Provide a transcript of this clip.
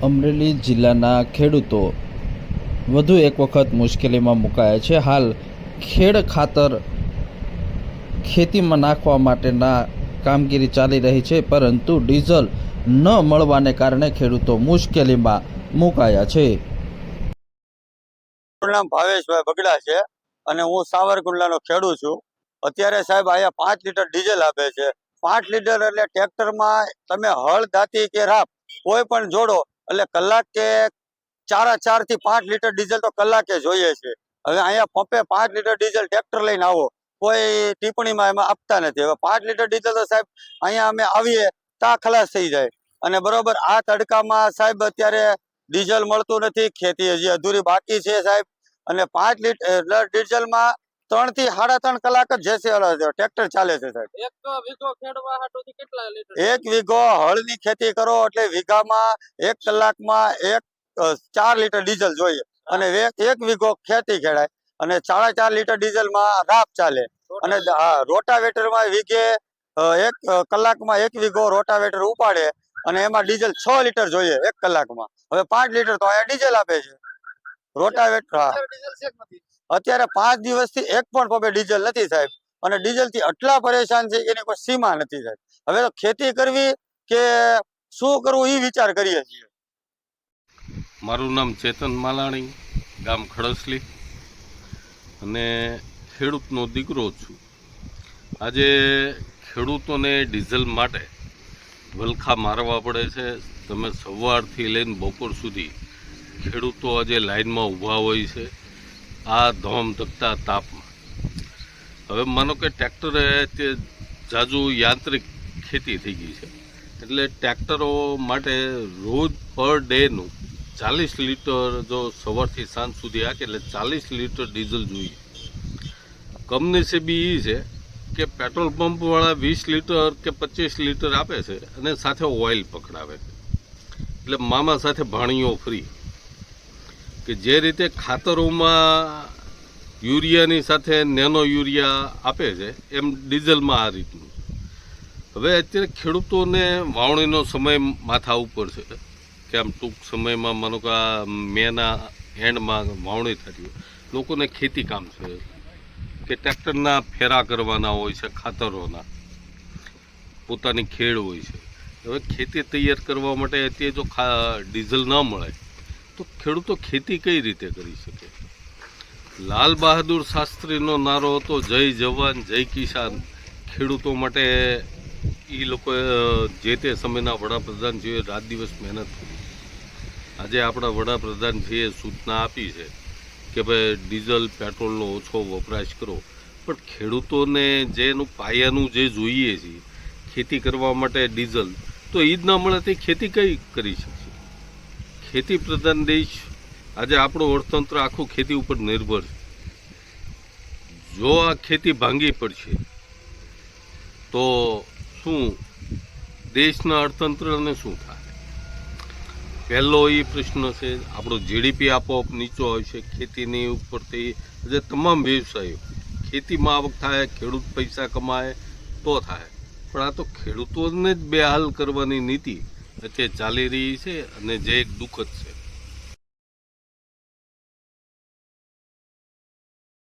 અમરેલી જિલ્લાના ખેડૂતો વધુ એક વખત મુશ્કેલીમાં મુકાયા છે। હાલ ખેડ ખાતર ખેતીમાં નાખવા માટેના કામગીરી ચાલી રહી છે, પરંતુ ડીઝલ ન મળવાને કારણે ખેડૂતો મુશ્કેલીમાં મુકાયા છે। મારું નામ ભાવેશભાઈ બગડા છે અને હું સાવરકુંડલાનો ખેડૂત છું। અત્યારે સાહેબ અહીંયા 5 લીટર ડીઝલ આપે છે। 5 લીટર એટલે ટ્રેક્ટરમાં તમે હળ દાંતી કે રાપ કોઈ પણ જોડો એટલે કલાક કે 4 થી 5 લીટર ડીઝલ તો કલાકે જોઈએ છે। હવે અહીંયા પંપે 5 લીટર ડીઝલ ટ્રેક્ટર લઈને આવો, કોઈ ટિપ્પણીમાં એમાં આપતા નથી। હવે 5 લીટર ડીઝલ તો સાહેબ અહીંયા અમે આવીએ તા ખલાસ થઈ જાય અને બરોબર આ તડકામાં સાહેબ અત્યારે ડીઝલ મળતું નથી, ખેતી હજી અધૂરી બાકી છે સાહેબ। અને 5 લીટર ડીઝલમાં 3 થી 3.5 કલાક જ જેસે ટ્રેક્ટર ચાલે છે સાહેબ। એક વીઘો ખેડવા હાટુથી કેટલા લીટર? એક વીઘો હળની ખેતી કરો એટલે વીઘામાં 1 કલાકમાં 4 લીટર ડીઝલ જોઈએ અને 1 વીઘો ખેતી ખેડાય અને 4.5 લીટર ડીઝલમાં રાપ ચાલે અને રોટાવેટરમાં વીઘે 1 કલાકમાં 1 વીઘો રોટાવેટર ઉપાડે અને એમાં ડીઝલ 6 લીટર જોઈએ 1 કલાકમાં। હવે 5 લીટર તો અહીંયા ડીઝલ આપે છે રોટાવેટર। અત્યારે 5 દિવસથી એક પણ પંપે ડીઝલ નથી સાહેબ અને ડીઝલ થી આટલા પરેશાન છે એની કોઈ સીમા નથી સાહેબ। હવે તો ખેતી કરવી કે શું કરવું એ વિચાર કરીએ છીએ। મારું નામ ચેતન માલાણી, ગામ ખડસલી અને ખેડૂતનો દીકરો છું। આજે ખેડૂતોને ડીઝલ માટે વલખા મારવા પડે છે। તમે સવારથી લઈને બપોર સુધી ખેડૂતો આજે લાઈનમાં ઊભા હોય છે આ ધોમધકતા તાપમાં। હવે માનો કે ટ્રેક્ટરે તે જાજુ યાંત્રિક ખેતી થઈ ગઈ છે એટલે ટ્રેક્ટરો માટે રોજ પર ડેનું 40 લીટર જો સવારથી સાંજ સુધી હાકે એટલે 40 લીટર ડીઝલ જોઈએ। કમનસીબી એ છે કે પેટ્રોલ પંપવાળા 20 લીટર કે 25 લીટર આપે છે અને સાથે ઓઇલ પકડાવે છે એટલે મામા સાથે ભાણીઓ ફ્રી। કે જે રીતે ખાતરોમાં યુરિયાની સાથે નેનો યુરિયા આપે છે એમ ડીઝલમાં આ રીતનું। હવે અત્યારે ખેડૂતોને વાવણીનો સમય માથા ઉપર છે કે આમ ટૂંક સમયમાં માનો કે મેના એન્ડમાં વાવણી થતી હોય, લોકોને ખેતી કામ છે કે ટ્રેક્ટરના ફેરા કરવાના હોય છે, ખાતરોના પોતાની ખેડ હોય છે। હવે ખેતી તૈયાર કરવા માટે અત્યારે જો ડીઝલ ન મળે તો ખેડૂતો ખેતી કઈ રીતે કરી શકે? લાલ બહાદુર શાસ્ત્રીનો નારો હતો જય જવાન જય કિસાન। ખેડૂતો માટે એ લોકોએ જે તે સમયના વડાપ્રધાનજીએ રાત દિવસ મહેનત કરી। આજે આપણા વડાપ્રધાનજીએ સૂચના આપી છે કે ભાઈ ડીઝલ પેટ્રોલનો ઓછો વપરાશ કરો, પણ ખેડૂતોને જેનું પાયાનું જે જોઈએ છે ખેતી કરવા માટે ડીઝલ તો એ જ ન મળે તે ખેતી કઈ કરી શકશે? ખેતી પ્રધાન દેશ, આજે આપણું અર્થતંત્ર આખું ખેતી ઉપર નિર્ભર છે। જો આ ખેતી ભાંગી પડશે તો શું દેશના અર્થતંત્રને શું થાય? પહેલો એ પ્રશ્ન છે। આપણો જીડીપી આપોઆપ નીચો આવશે ખેતીની ઉપરથી। જે તમામ વ્યવસાયો ખેતીમાં આવક થાય, ખેડૂત પૈસા કમાય તો થાય, પણ આ તો ખેડૂતોને જ બેહાલ કરવાની નીતિ અત્યારે ચાલી રહી છે અને જે એક દુઃખદ છે।